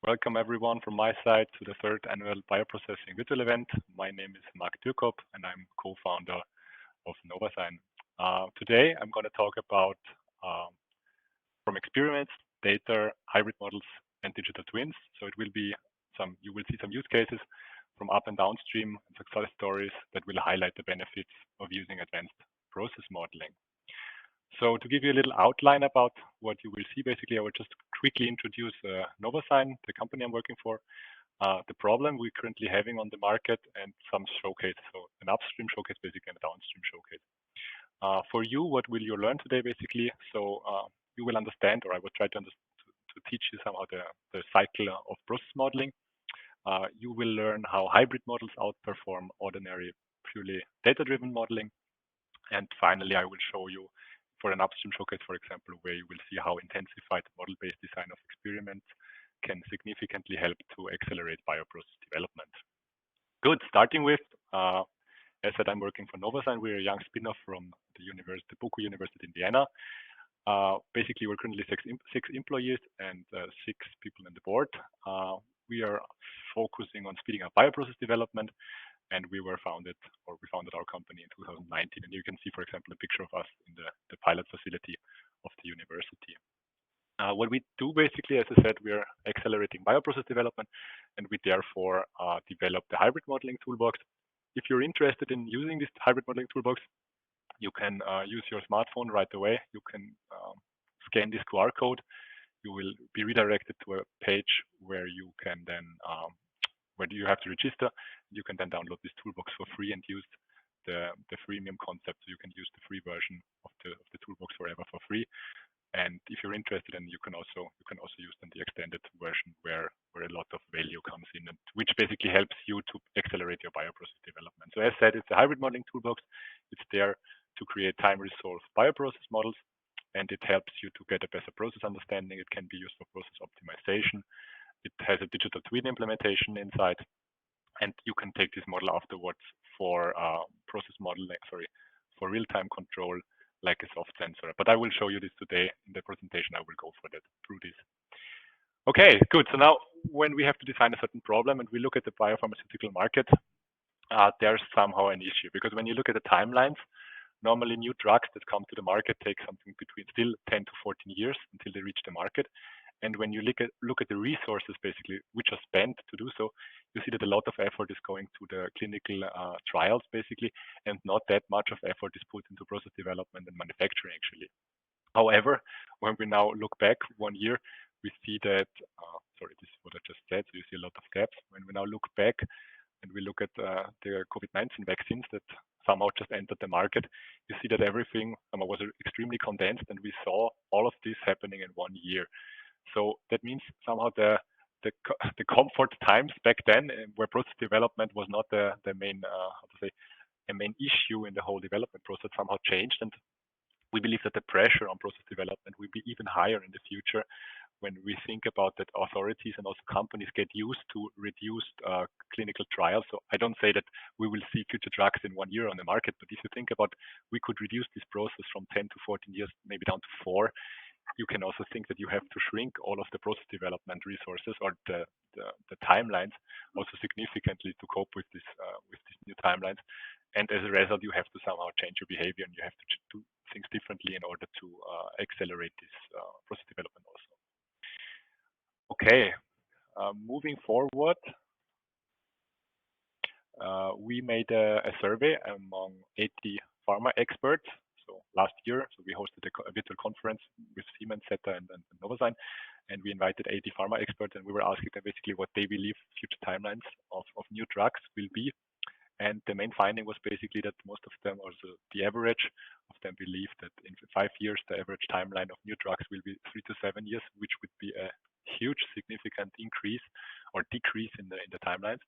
Welcome everyone from my side to the third annual bioprocessing virtual event. My name is Dürkop and I'm co-founder of Novasign. Today I'm going to talk about from experiments, data, hybrid models, and digital twins. So you will see some use cases from up and downstream and success stories that will highlight the benefits of using advanced process modeling. So to give you a little outline about what you will see, basically, I will just quickly introduce Novasign, the company I'm working for, the problem we're currently having on the market, and some showcase, so an upstream showcase, basically, and a downstream showcase. For you, what will you learn today, basically? So you will understand, or I will try to teach you somehow the cycle of process modeling. You will learn how hybrid models outperform ordinary, purely data-driven modeling. And finally, I will show you for an upstream showcase, for example, where you will see how intensified model-based design of experiments can significantly help to accelerate bioprocess development. Good. Starting with, as I said, I'm working for Novasign. We're a young spin-off from the Boku University in Vienna. Basically, we're currently six employees and 6 people on the board. We are focusing on speeding up bioprocess development, and we founded our company in 2019. And you can see, for example, a picture of us in the pilot facility of the university. What we do, basically, as I said, we are accelerating bioprocess development, and we therefore develop the hybrid modeling toolbox. If you're interested in using this hybrid modeling toolbox, you can use your smartphone right away. You can scan this QR code. You will be redirected to a page where you can then where you have to register. You can then download this toolbox for free and use the freemium concept. So you can use the free version of the toolbox forever for free. And if you're interested, and you can also use then the extended version where a lot of value comes in, and which basically helps you to accelerate your bioprocess development. So as said, it's a hybrid modeling toolbox. It's there to create time-resolved bioprocess models, and it helps you to get a better process understanding. It can be used for process optimization. It has a digital twin implementation inside, and you can take this model afterwards for process modeling, for real-time control, like a soft sensor. But I will show you this today in the presentation. I will go through this. Okay, good. So now when we have to define a certain problem and we look at the biopharmaceutical market, there's somehow an issue, because when you look at the timelines, normally new drugs that come to the market take something between still 10 to 14 years until they reach the market. And when you look at the resources, basically, which are spent to do so, you see that a lot of effort is going to the clinical trials, basically, and not that much of effort is put into process development and manufacturing, actually. However, when we now look back 1 year, we see that, this is what I just said, so you see a lot of gaps. When we now look back and we look at the COVID-19 vaccines that somehow just entered the market, you see that everything was extremely condensed, and we saw all of this happening in 1 year. So that means somehow the comfort times back then, where process development was not the main a main issue in the whole development process, somehow changed, and we believe that the pressure on process development will be even higher in the future when we think about that authorities and also companies get used to reduced clinical trials. So I don't say that we will see future drugs in 1 year on the market, but if you think about, we could reduce this process from 10 to 14 years, maybe down to 4. You can also think that you have to shrink all of the process development resources or the timelines also significantly to cope with these new timelines. And as a result, you have to somehow change your behavior, and you have to do things differently in order to accelerate this process development also. Okay, moving forward, we made a survey among 80 pharma experts. So last year, we hosted a virtual conference with Siemens, SETA, and Novasign, and we invited 80 pharma experts, and we were asking them basically what they believe future timelines of new drugs will be. And the main finding was basically that most of them, also the average of them, believe that in 5 years, the average timeline of new drugs will be 3 to 7 years, which would be a huge, significant increase or decrease in the timelines.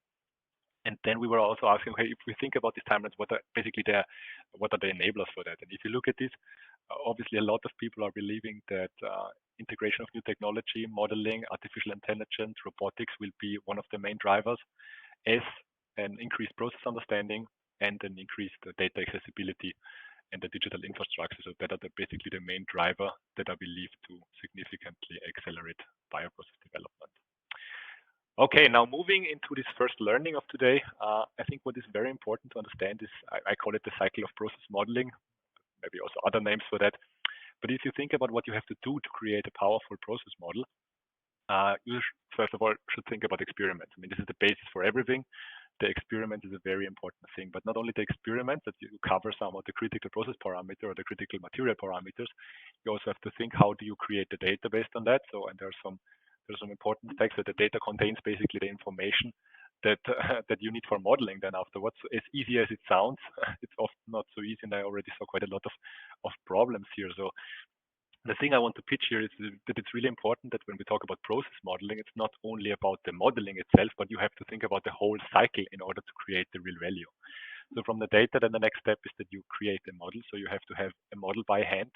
And then we were also asking, okay, if we think about these timelines, what are the enablers for that? And if you look at this, obviously a lot of people are believing that integration of new technology, modeling, artificial intelligence, robotics will be one of the main drivers, as an increased process understanding and an increased data accessibility and the digital infrastructure. So that are basically the main driver that I believe to significantly accelerate bioprocess development. Okay, now moving into this first learning of today, I think what is very important to understand is, I call it the cycle of process modeling, maybe also other names for that. But if you think about what you have to do to create a powerful process model, you first of all should think about experiments. I mean, this is the basis for everything. The experiment is a very important thing, but not only the experiment that you cover some of the critical process parameter or the critical material parameters, you also have to think how do you create the data based on that. So, and there's some important facts that the data contains basically the information that that you need for modeling then afterwards. So as easy as it sounds, it's often not so easy, and I already saw quite a lot of problems here. So the thing I want to pitch here is that it's really important that when we talk about process modeling, it's not only about the modeling itself, but you have to think about the whole cycle in order to create the real value. So from the data, then the next step is that you create a model. So you have to have a model by hand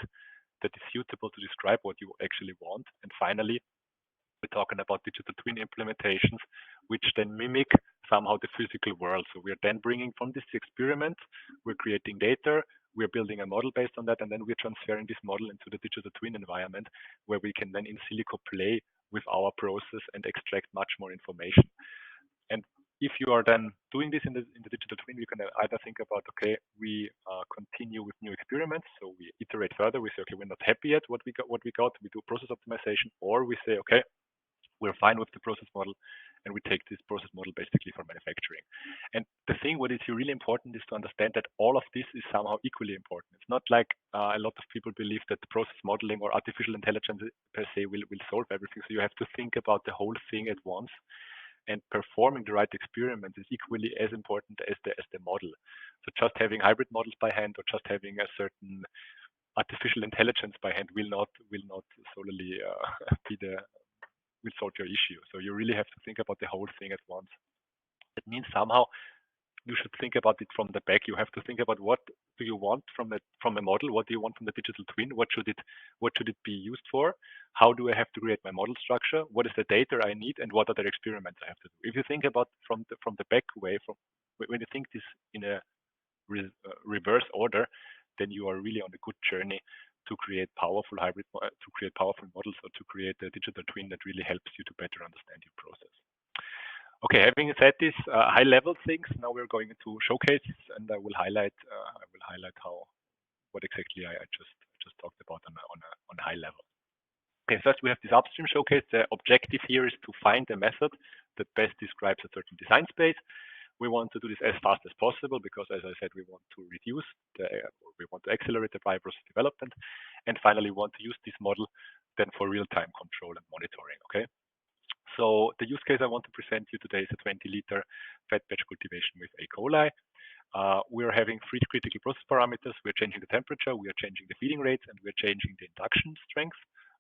that is suitable to describe what you actually want. And finally, we're talking about digital twin implementations, which then mimic somehow the physical world. So we're then bringing from this experiment, we're creating data, we're building a model based on that, and then we're transferring this model into the digital twin environment, where we can then in silico play with our process and extract much more information. And if you are then doing this in the digital twin, you can either think about, okay, we continue with new experiments. So we iterate further. We say, okay, we're not happy yet what we got. We do process optimization, or we say, okay, we're fine with the process model, and we take this process model basically for manufacturing. And the thing what is really important is to understand that all of this is somehow equally important. It's not like a lot of people believe that the process modeling or artificial intelligence per se will solve everything. So you have to think about the whole thing at once, and performing the right experiment is equally as important as the model. So just having hybrid models by hand or just having a certain artificial intelligence by hand will not solely will solve your issue. So you really have to think about the whole thing at once. It means somehow you should think about it from the back. You have to think about what do you want from a model? What do you want from the digital twin? What should it be used for? How do I have to create my model structure? What is the data I need, and what other experiments I have to do? If you think about from the back way, from when you think this in a reverse order, then you are really on a good journey to create powerful models, or to create a digital twin that really helps you to better understand your process. Okay, having said this high level things, now we're going into showcases, and I will highlight what exactly I just talked about on a high level. Okay, first we have this upstream showcase. The objective here is to find a method that best describes a certain design space. We want to do this as fast as possible because, as I said, we want to we want to accelerate the bioprocess development, and finally we want to use this model then for real-time control and monitoring. Okay, so the use case I want to present you today is a 20-liter fat batch cultivation with E. coli. We're having 3 critical process parameters. We're changing the temperature, we are changing the feeding rates, and we're changing the induction strength,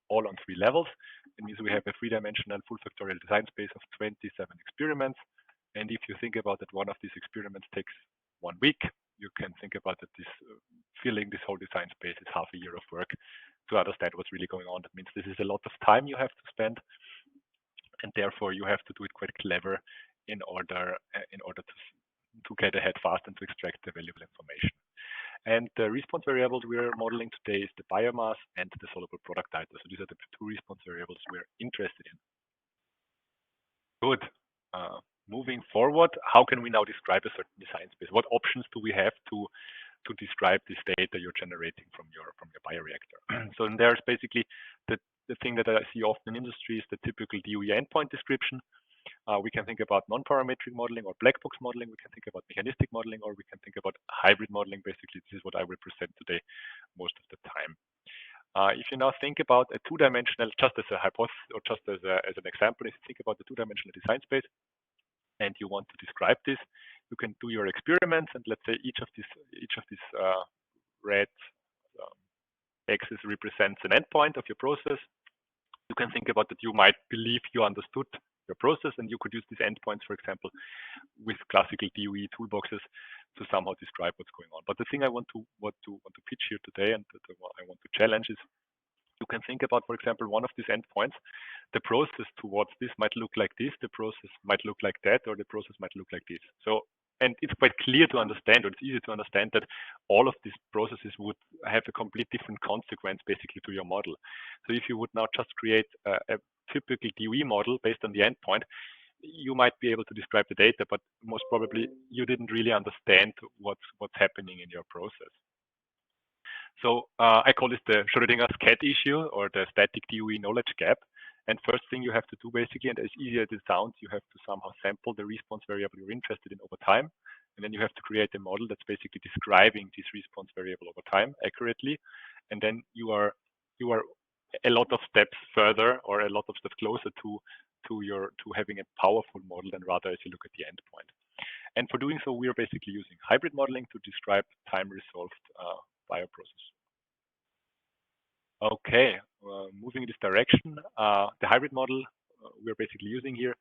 all on 3 levels. It means we have a 3-dimensional full factorial design space of 27 experiments. And if you think about that, one of these experiments takes 1 week, you can think about that this filling this whole design space is half a year of work to understand what's really going on. That means this is a lot of time you have to spend, and therefore you have to do it quite clever in order to get ahead fast and to extract the valuable information. And the response variables we're modeling today is the biomass and the soluble product titer. So these are the 2 response variables we're interested in. Good. Moving forward, how can we now describe a certain design space? What options do we have to describe this data you're generating from your bioreactor? So there's basically the thing that I see often in industry is the typical DOE endpoint description. We can think about non-parametric modeling or black box modeling. We can think about mechanistic modeling, or we can think about hybrid modeling. Basically, this is what I will present today most of the time. If you now think about a 2-dimensional, just as a hypothesis or just as an example, if you think about the 2-dimensional design space and you want to describe this, you can do your experiments, and let's say each of these red axis represents an endpoint of your process. You can think about that you might believe you understood your process, and you could use these endpoints, for example, with classical DOE toolboxes to somehow describe what's going on. But the thing I want to pitch here today, and that I want to challenge, is you can think about, for example, one of these endpoints. The process towards this might look like this, the process might look like that, or the process might look like this. So, and it's quite clear to understand, or it's easy to understand, that all of these processes would have a complete different consequence basically to your model. So if you would now just create a typical DOE model based on the endpoint, you might be able to describe the data, but most probably you didn't really understand what's happening in your process. So I call this the Schrödinger's cat issue, or the static DOE knowledge gap. And first thing you have to do basically, and as easy as it sounds, you have to somehow sample the response variable you're interested in over time. And then you have to create a model that's basically describing this response variable over time accurately. And then you are a lot of steps further, or a lot of steps closer to having a powerful model than rather as you look at the endpoint. And for doing so, we are basically using hybrid modeling to describe time-resolved bioprocess. Okay, moving in this direction, the hybrid model we're basically using here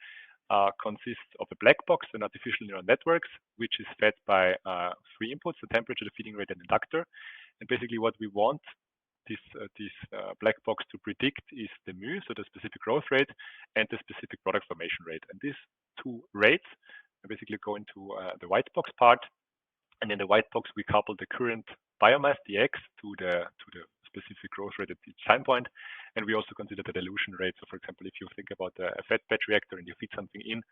consists of a black box and artificial neural networks, which is fed by three inputs: the temperature, the feeding rate, and inductor. And basically, what we want this black box to predict is the mu, so the specific growth rate, and the specific product formation rate. And these two rates basically go into the white box part. And in the white box, we couple the current biomass, the x, to the specific growth rate at each time point. And we also consider the dilution rate. So for example, if you think about a fed batch reactor and you feed something in,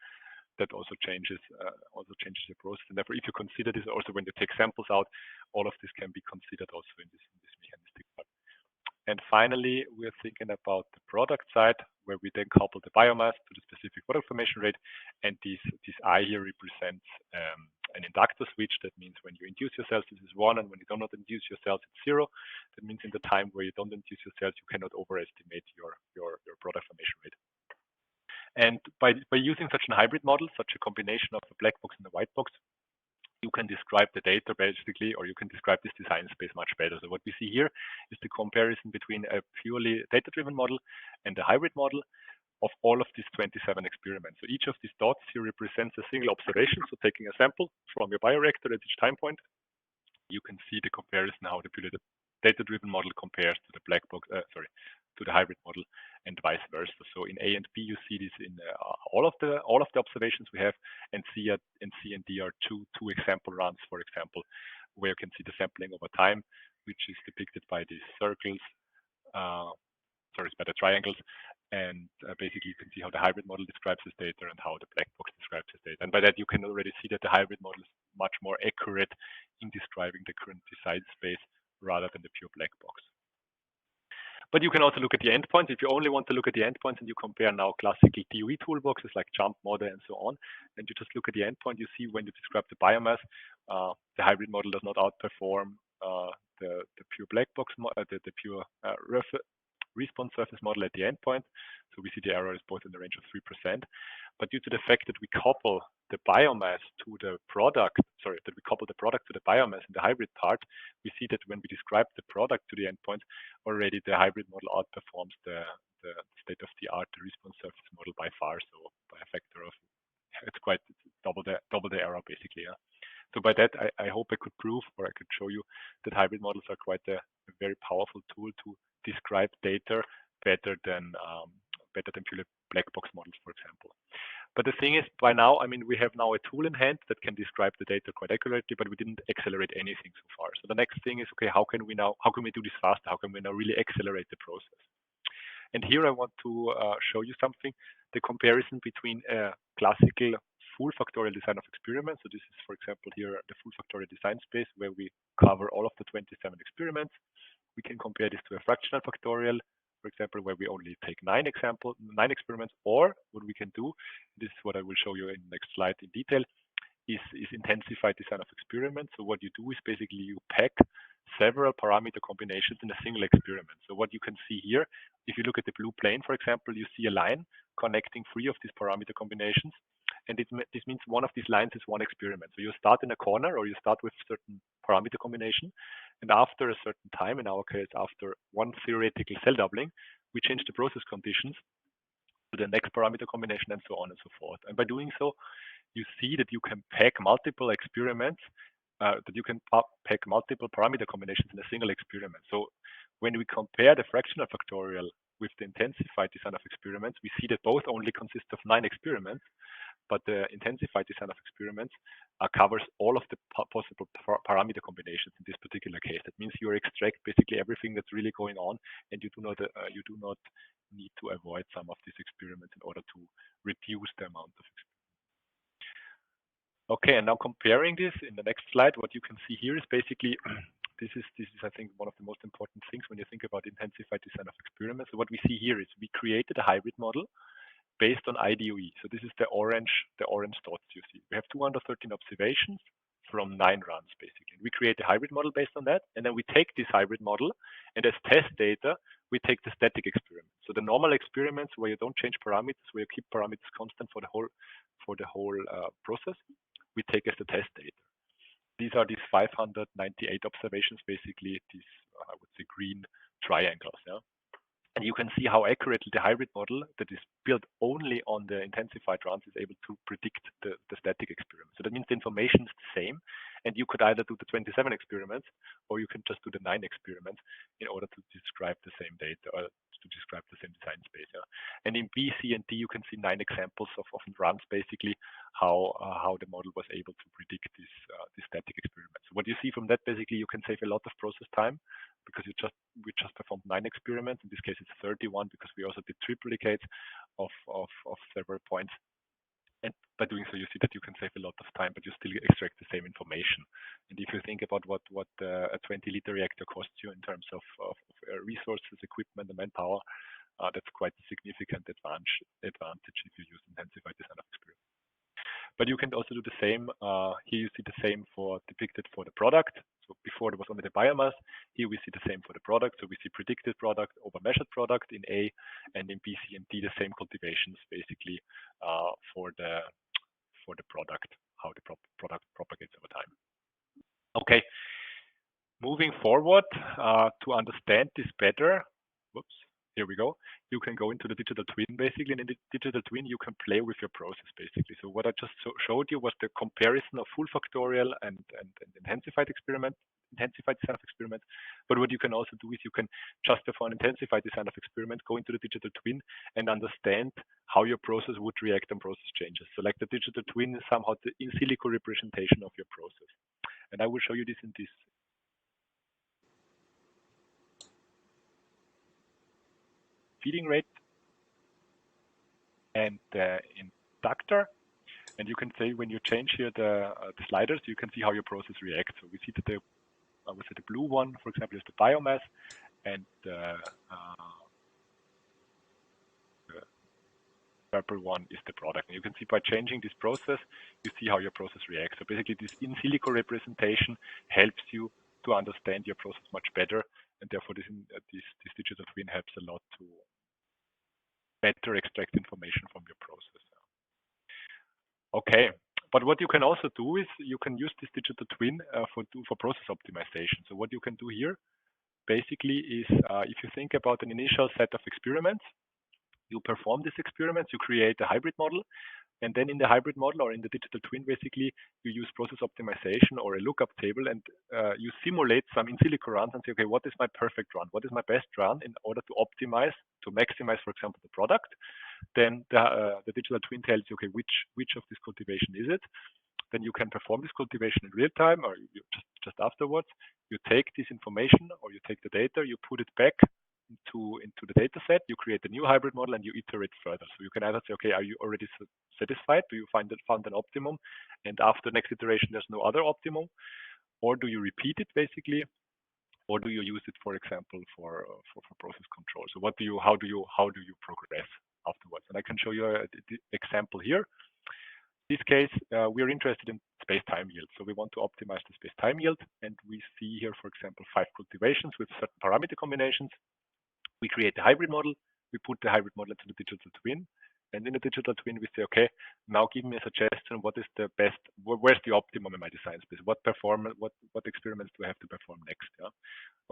that also changes the process. And therefore, if you consider this also when you take samples out, all of this can be considered also in this mechanistic part. And finally, we're thinking about the product side, where we then couple the biomass to the specific product formation rate. And this I here represents an inductor switch. That means when you induce your cells, this is 1, and when you do not induce your cells, it's 0. That means in the time where you don't induce your cells, you cannot overestimate your product formation rate. And by using such a hybrid model, such a combination of the black box and the white box, you can describe the data basically, or you can describe this design space much better. So what we see here is the comparison between a purely data-driven model and a hybrid model of all of these 27 experiments. So each of these dots here represents a single observation. So taking a sample from your bioreactor at each time point, you can see the comparison how the purely data-driven model compares to the black box, to the hybrid model, and vice versa. So in A and B, you see this in all of the observations we have, and C and D are two example runs, for example, where you can see the sampling over time, which is depicted by these circles, by the triangles, and basically you can see how the hybrid model describes this data and how the black box describes this data. And by that, you can already see that the hybrid model is much more accurate in describing the current design space rather than the pure black box. But you can also look at the endpoints. If you only want to look at the endpoints and you compare now classical DOE toolboxes like jump, model, and so on, and you just look at the endpoint, you see when you describe the biomass, the hybrid model does not outperform the pure black box, the pure response surface model at the endpoint. So we see the error is both in the range of 3%. But due to the fact that we couple the biomass to the product, that we couple the product to the biomass in the hybrid part, we see that when we describe the product to the endpoint, already the hybrid model outperforms the state-of-the-art, the response surface model by far. So by a factor of, it's double the error basically. Yeah. So by that, I hope I could prove, or I could show you, that hybrid models are quite a very powerful tool to describe data better than purely black box models, for example. But the thing is, by now, I mean, we have now a tool in hand that can describe the data quite accurately, but we didn't accelerate anything so far. So the next thing is, okay, how can we do this faster? How can we now really accelerate the process? And here I want to show you something, the comparison between a classical full factorial design of experiments. So this is, for example, here the full factorial design space where we cover all of the 27 experiments. We can compare this to a fractional factorial, for example, where we only take 9 experiments, or what we can do, this is what I will show you in the next slide in detail, is intensified design of experiments. So what you do is basically you pack several parameter combinations in a single experiment. So what you can see here, if you look at the blue plane, for example, you see a line connecting 3 of these parameter combinations. And this means one of these lines is one experiment. So you start in a corner, or you start with certain parameter combination. And after a certain time, in our case, after one theoretical cell doubling, we change the process conditions to the next parameter combination, and so on and so forth. And by doing so, you see that you can pack multiple experiments, pack multiple parameter combinations in a single experiment. So when we compare the fractional factorial with the intensified design of experiments, we see that both only consist of 9 experiments, but the intensified design of experiments covers all of the possible parameter combinations in this particular case. That means you extract basically everything that's really going on, and you do not need to avoid some of these experiments in order to reduce the amount of experience. Okay, and now comparing this in the next slide, what you can see here is basically this is I think one of the most important things when you think about intensified design of experiments. So what we see here is we created a hybrid model based on IDOE. So this is the orange dots you see. We have 213 observations from 9 runs basically. We create a hybrid model based on that, and then we take this hybrid model, and as test data, we take the static experiment. So the normal experiments where you don't change parameters, where you keep parameters constant for the whole process, we take as the test data. These are these 598 observations, basically these I would say green triangles. Yeah. And you can see how accurately the hybrid model that is built only on the intensified runs is able to predict the static experiment. So that means the information is the same, and you could either do the 27 experiments or you can just do the 9 experiments in order to describe the same data or to describe the same design space. Yeah. And in B, C, and D, you can see 9 examples of runs, basically how the model was able to predict this static experiment. So what you see from that, basically, you can save a lot of process time because we just performed 9 experiments. In this case, it's 31 because we also did triplicates of several points. And by doing so, you see that you can save a lot of time, but you still extract the same information. And if you think about what a 20-liter reactor costs you in terms of resources, equipment, and manpower, that's quite a significant advantage if you use intensified design of experiment. But you can also do the same. Here you see the same depicted for the product. So before there was only the biomass. Here we see the same for the product. So we see predicted product over measured product in A, and in B, C, and D the same cultivations basically for the product, how the product propagates over time. Okay, moving forward to understand this better. Whoops. Here we go. You can go into the digital twin basically, and in the digital twin you can play with your process basically. So what I just showed you was the comparison of full factorial and intensified design of experiment. But what you can also do is you can just perform intensified design of experiment, go into the digital twin and understand how your process would react on process changes. So like the digital twin is somehow the in silico representation of your process. And I will show you this in this. Feeding rate and the inductor, and you can say when you change here the sliders, you can see how your process reacts. So we see that I would say the blue one, for example, is the biomass, and the purple one is the product. And you can see by changing this process, you see how your process reacts. So basically, this in silico representation helps you to understand your process much better, and therefore this digital twin helps a lot to better extract information from your process. Okay, but what you can also do is you can use this digital twin for process optimization. So what you can do here basically is if you think about an initial set of experiments, you perform these experiments, you create a hybrid model, and then in the hybrid model or in the digital twin, basically, you use process optimization or a lookup table, and you simulate some in silico runs and say, okay, what is my perfect run? What is my best run in order to optimize, to maximize, for example, the product? Then the digital twin tells you, okay, which of this cultivation is it? Then you can perform this cultivation in real time, or you just afterwards. You take this information, or you take the data, you put it back into the data set, you create a new hybrid model, and you iterate further. So you can either say, okay, are you already satisfied? Do you found an optimum? And after next iteration, there's no other optimum? Or do you repeat it basically? Or do you use it, for example, for process control? So how do you progress afterwards? And I can show you an example here. In this case, we're interested in space-time yield. So we want to optimize the space-time yield. And we see here, for example, 5 cultivations with certain parameter combinations. We create a hybrid model. We put the hybrid model into the digital twin. And in the digital twin, we say, okay, now give me a suggestion. What is the best? Where's the optimum in my design space? What experiments do I have to perform next? Yeah.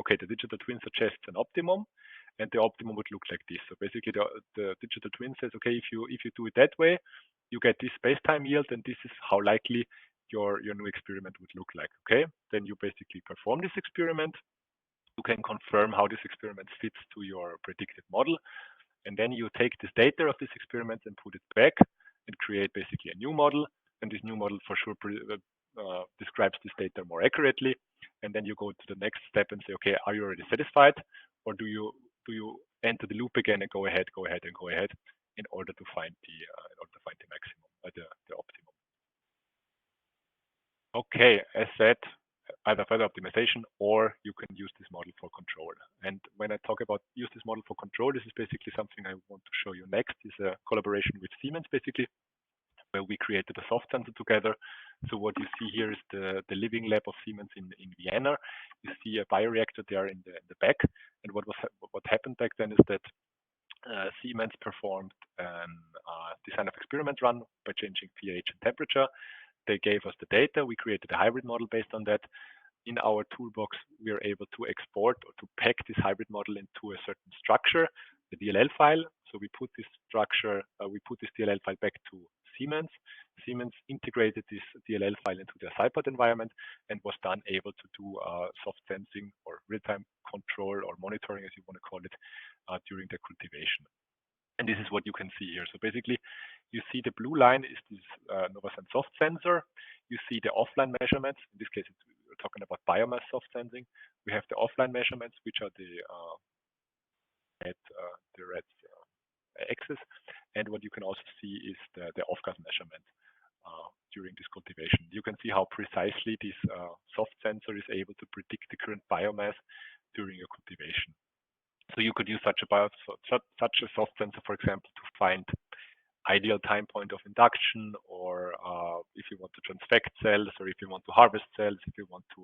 Okay, the digital twin suggests an optimum, and the optimum would look like this. So basically, the digital twin says, okay, if you do it that way, you get this space-time yield, and this is how likely your new experiment would look like. Okay, then you basically perform this experiment. You can confirm how this experiment fits to your predicted model. And then you take this data of this experiment and put it back and create basically a new model. And this new model for sure describes this data more accurately. And then you go to the next step and say, okay, are you already satisfied? Or do you enter the loop again and go ahead? in order to find the maximum, the optimum. Okay, as said, either further optimization or you can use this model for control. And when I talk about use this model for control, this is basically something I want to show you next. Is a collaboration with Siemens, basically, where we created a soft sensor together. So what you see here is the living lab of Siemens in Vienna. You see a bioreactor there in the back. And what happened back then is that Siemens performed a design of experiment run by changing pH and temperature. They gave us the data. We created a hybrid model based on that. In our toolbox, we are able to export or to pack this hybrid model into a certain structure, the DLL file. So we put this structure, we put this DLL file back to Siemens. Siemens integrated this DLL file into their SciPod environment and was then able to do soft sensing or real-time control or monitoring, as you want to call it, during the cultivation. And this is what you can see here. So basically, you see the blue line is this Novasign soft sensor. You see the offline measurements. In this case, we're talking about biomass soft sensing. We have the offline measurements, which are the red axis. And what you can also see is the off-gas measurement during this cultivation. You can see how precisely this soft sensor is able to predict the current biomass during your cultivation. So you could use such a soft sensor, for example, to find ideal time point of induction, or if you want to transfect cells, or if you want to harvest cells, if you want to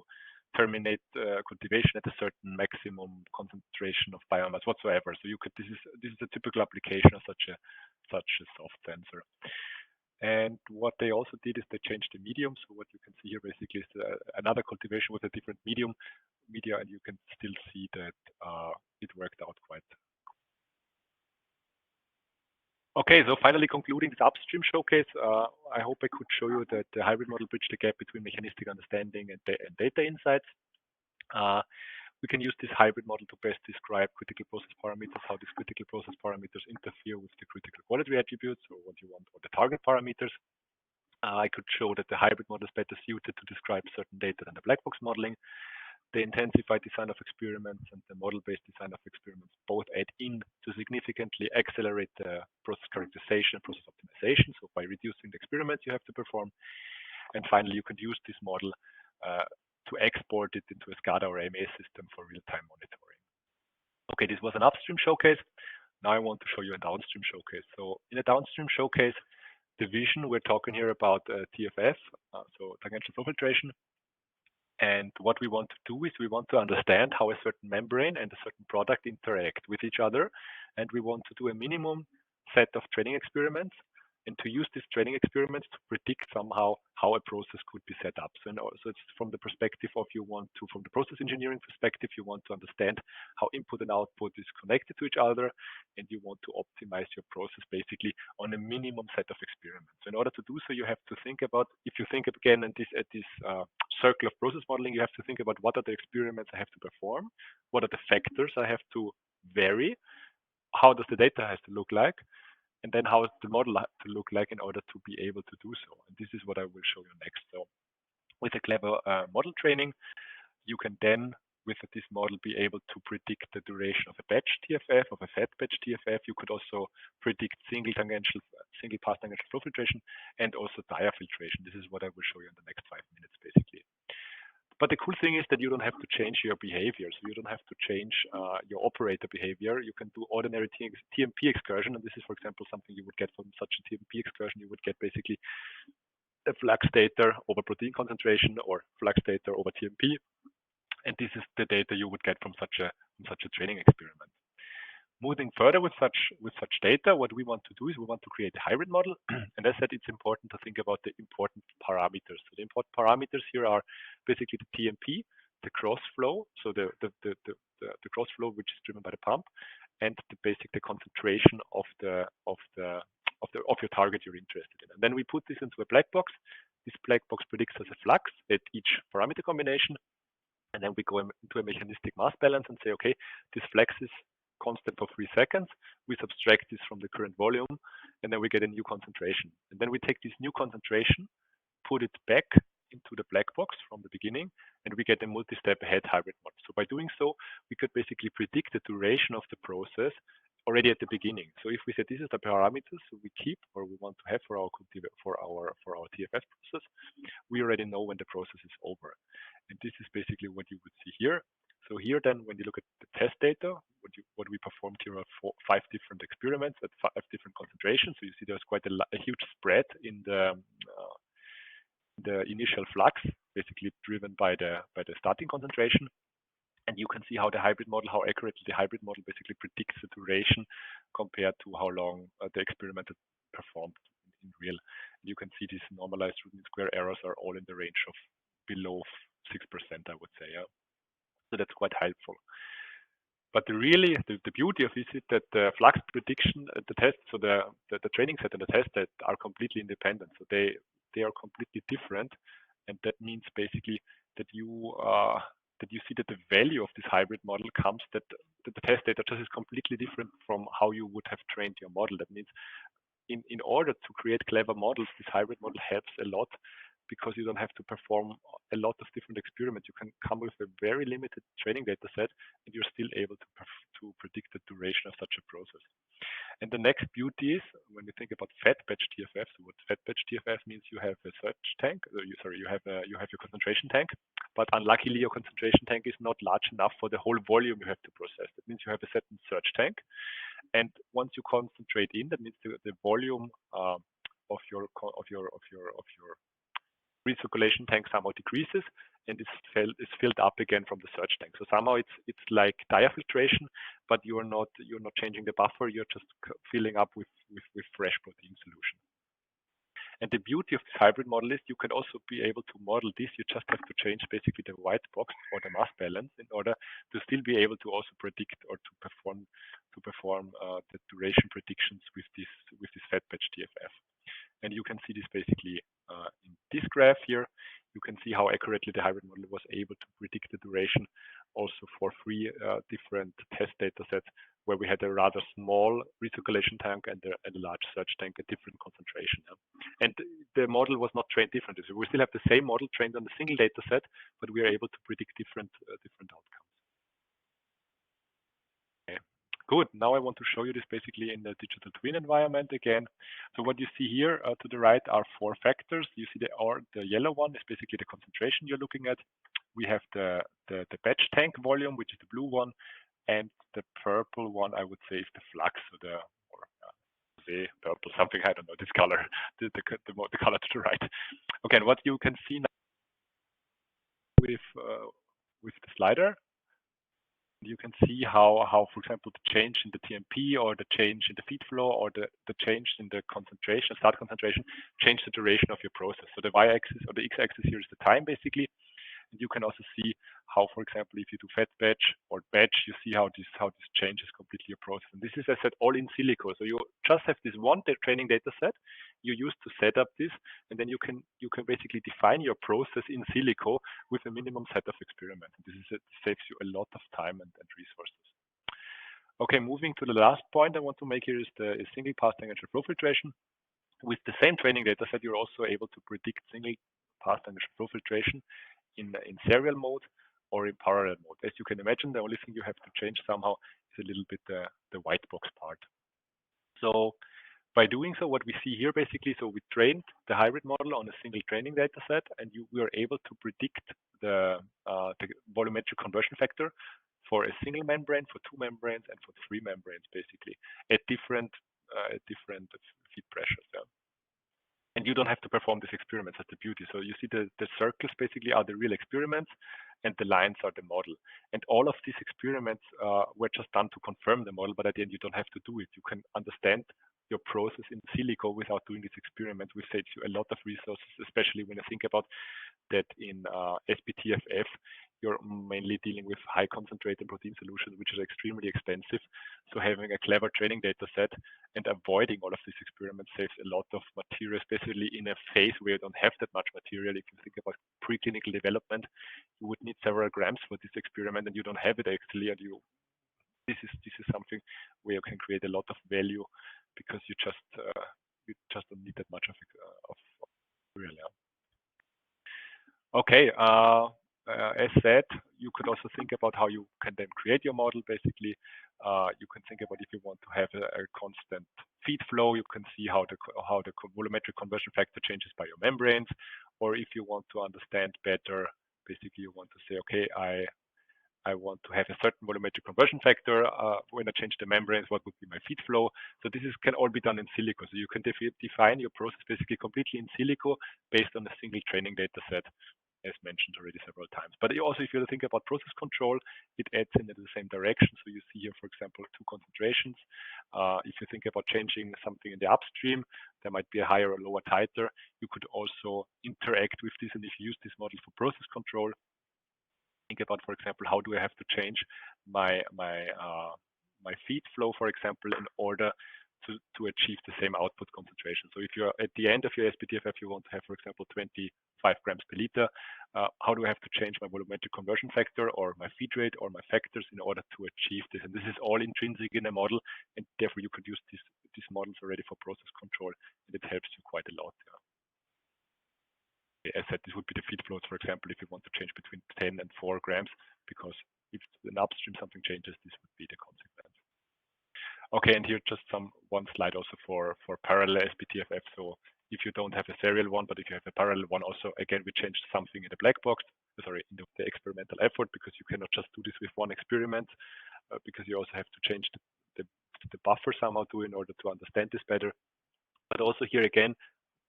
terminate cultivation at a certain maximum concentration of biomass whatsoever. So you could this is a typical application of such a soft sensor. And what they also did is they changed the medium. So what you can see here basically is another cultivation with a different media, and you can still see that it worked out quite. Okay, so finally concluding this upstream showcase, I hope I could show you that the hybrid model bridged the gap between mechanistic understanding and data insights. We can use this hybrid model to best describe critical process parameters, how these critical process parameters interfere with the critical quality attributes, or what you want, or the target parameters. I could show that the hybrid model is better suited to describe certain data than the black box modeling. The intensified design of experiments and the model-based design of experiments both add in to significantly accelerate the process characterization, process optimization. So by reducing the experiments you have to perform. And finally, you can use this model to export it into a SCADA or AMS system for real-time monitoring. Okay, this was an upstream showcase. Now I want to show you a downstream showcase. So in a downstream showcase, the vision, we're talking here about TFF, so tangential flow filtration. And what we want to do is we want to understand how a certain membrane and a certain product interact with each other. And we want to do a minimum set of training experiments and to use these training experiments to predict somehow how a process could be set up. So it's from the perspective of from the process engineering perspective, you want to understand how input and output is connected to each other, and you want to optimize your process basically on a minimum set of experiments. So in order to do so, you have to think about, if you think again at this circle of process modeling, you have to think about what are the experiments I have to perform, what are the factors I have to vary, how does the data have to look like, and then how does the model have to look like in order to be able to do so. And this is what I will show you next. So with a clever model training, you can then, with this model, be able to predict the duration of a batch TFF, of a fed batch TFF. You could also predict single pass tangential flow filtration and also diafiltration. This is what I will show you in the next 5 minutes, basically. But the cool thing is that you don't have to change your behavior. So you don't have to change your operator behavior. You can do ordinary TMP excursion. And this is, for example, something you would get from such a TMP excursion. You would get basically a flux data over protein concentration or flux data over TMP. And this is the data you would get from such a training experiment. Moving further with such data, what we want to do is we want to create a hybrid model. And as I said, it's important to think about the important parameters. So the important parameters here are basically the TMP, the cross flow, so the cross flow which is driven by the pump, and the concentration of your target you're interested in. And then we put this into a black box. This black box predicts as a flux at each parameter combination. And then we go into a mechanistic mass balance and say, okay, this flux is constant for 3 seconds. We subtract this from the current volume, and then we get a new concentration. And then we take this new concentration, put it back into the black box from the beginning, and we get a multi-step ahead hybrid model. So by doing so, we could basically predict the duration of the process already at the beginning. So if we say this is the parameters we keep or we want to have for our TFF process, we already know when the process is over. And this is basically what you would see here. So here then, when you look at the test data, what we performed here are 5 different experiments at 5 different concentrations. So you see there's quite a huge spread in the initial flux, basically driven by the starting concentration. And you can see how the hybrid model, how accurately the hybrid model basically predicts the duration compared to how long the experiment performed in real. You can see these normalized root mean square errors are all in the range of below 6%, I would say. Yeah. So that's quite helpful. But really, the beauty of this is that the flux prediction, the test, so the training set and the test set are completely independent. So they are completely different, and that means basically that you see that the value of this hybrid model comes that the test data just is completely different from how you would have trained your model. That means in order to create clever models, this hybrid model helps a lot because you don't have to perform a lot of different experiments. You can come with a very limited training data set and you're still able to predict the duration of such a process. And the next beauty is when you think about fat batch TFF. So what fat batch TFF means, you have a surge tank. You have your concentration tank, but unluckily your concentration tank is not large enough for the whole volume you have to process. That means you have a certain surge tank, and once you concentrate in, that means the volume of your recirculation tank somehow decreases and is filled up again from the surge tank. So somehow it's like diafiltration, but you're not changing the buffer. You're just filling up with fresh protein solution. And the beauty of this hybrid model is you can also be able to model this. You just have to change basically the white box or the mass balance in order to still be able to also predict or to perform the duration predictions with this fat batch TFF. And you can see this basically in this graph here. You can see how accurately the hybrid model was able to predict the duration also for 3 different test data sets where we had a rather small recirculation tank and a large surge tank at different concentration. And the model was not trained differently. So we still have the same model trained on a single data set, but we are able to predict different outcomes. Okay. Good. Now I want to show you this basically in the digital twin environment again. So what you see here to the right are 4 factors. You see the yellow one is basically the concentration you're looking at. We have the batch tank volume, which is the blue one, and the purple one, I would say, is the flux. So the purple something, I don't know, this color, the color to the right. Okay, and what you can see now with the slider, you can see how, for example, the change in the TMP or the change in the feed flow or the change in the concentration, start concentration, change the duration of your process. So the y-axis or the x-axis here is the time basically. And you can also see how, for example, if you do fat batch or batch, you see how this changes completely your process. And this is, as I said, all in silico. So you just have this one training data set you use to set up this, and then you can basically define your process in silico with a minimum set of experiments. And this saves you a lot of time and resources. Okay, moving to the last point I want to make here is the single pass tangential flow filtration. With the same training data set, you're also able to predict single pass tangential flow filtration in serial mode or in parallel mode. As you can imagine, the only thing you have to change somehow is a little bit the white box part. So by doing so, what we see here basically, so we trained the hybrid model on a single training data set, and we are able to predict the volumetric conversion factor for a single membrane, for 2 membranes, and for 3 membranes basically at different feed pressures. Yeah. And you don't have to perform these experiments. That's the beauty. So you see the circles basically are the real experiments and the lines are the model. And all of these experiments were just done to confirm the model, but at the end you don't have to do it. You can understand your process in silico without doing these experiments, which saves you a lot of resources, especially when you think about that in SPTFF, you're mainly dealing with high concentrated protein solutions, which is extremely expensive. So having a clever training data set and avoiding all of these experiments saves a lot of material, especially in a phase where you don't have that much material. If you think about preclinical development, you would need several grams for this experiment, and you don't have it actually. And this is something where you can create a lot of value because you just don't need that much of material. Yeah. Okay. As said, you could also think about how you can then create your model basically You can think about if you want to have a constant feed flow, you can see how the volumetric conversion factor changes by your membranes, or if you want to understand better, basically you want to say, okay, I want to have a certain volumetric conversion factor. When I change the membranes, what would be my feed flow? So this can all be done in silico. So you can define your process basically completely in silico based on a single training data set, as mentioned already several times. But also, if you think about process control, it adds in the same direction. So you see here, for example, two concentrations. If you think about changing something in the upstream, there might be a higher or lower titer. You could also interact with this, and if you use this model for process control, think about, for example, how do I have to change my feed flow, for example, in order to achieve the same output concentration. So if you're at the end of your SPTFF, you want to have, for example, 25 grams per liter, how do I have to change my volumetric conversion factor or my feed rate or my factors in order to achieve this? And this is all intrinsic in a model, and therefore you could use these models already for process control, and it helps you quite a lot. As said, this would be the feed flows, for example, if you want to change between 10 and 4 grams, because if in upstream something changes, this would be the consequence. Okay, and here just one slide also for parallel SPTFF. So if you don't have a serial one, but if you have a parallel one, also again we changed something in the black box, sorry, in the experimental effort, because you cannot just do this with one experiment, because you also have to change the buffer somehow in order to understand this better. But also here again,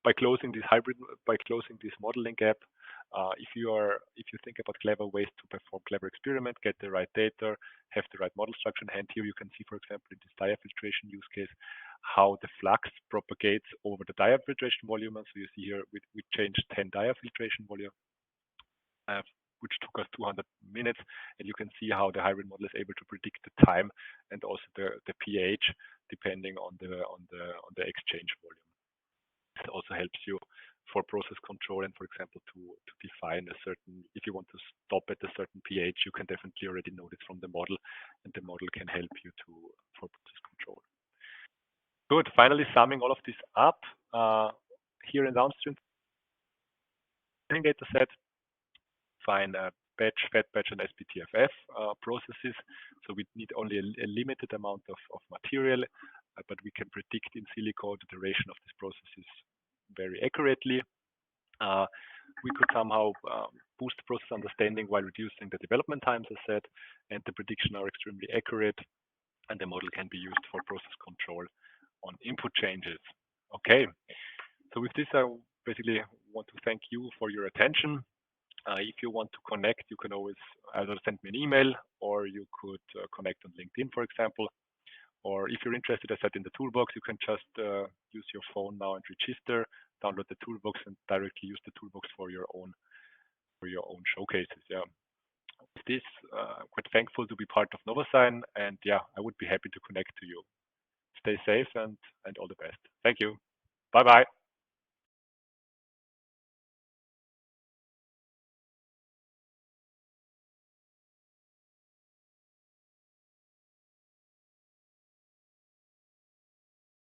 by closing this modeling gap, if you think about clever ways to perform clever experiment, get the right data, have the right model structure in hand, here you can see, for example, in this diafiltration use case, how the flux propagates over the diafiltration volume. And so you see here we changed 10 diafiltration volume, which took us 200 minutes, and you can see how the hybrid model is able to predict the time and also the pH depending on the exchange volume. It also helps you for process control and, for example, to define a certain, if you want to stop at a certain pH, you can definitely already know this from the model, and the model can help you for process control. Good. Finally, summing all of this up, here in Downstream data set, find batch, fed batch, and SPTFF processes. So we need only a limited amount of material, but we can predict in silico the duration of these processes very accurately. We could somehow boost process understanding while reducing the development times, as said, and the prediction are extremely accurate, and the model can be used for process control on input changes. Okay, so with this, I basically want to thank you for your attention. If you want to connect, you can always either send me an email, or you could connect on LinkedIn, for example. Or if you're interested, as said, in the Toolbox, you can just use your phone now and register, download the Toolbox, and directly use the Toolbox for your own showcases. Yeah. With this, I'm quite thankful to be part of Novasign, and yeah, I would be happy to connect to you. Stay safe and all the best. Thank you. Bye bye.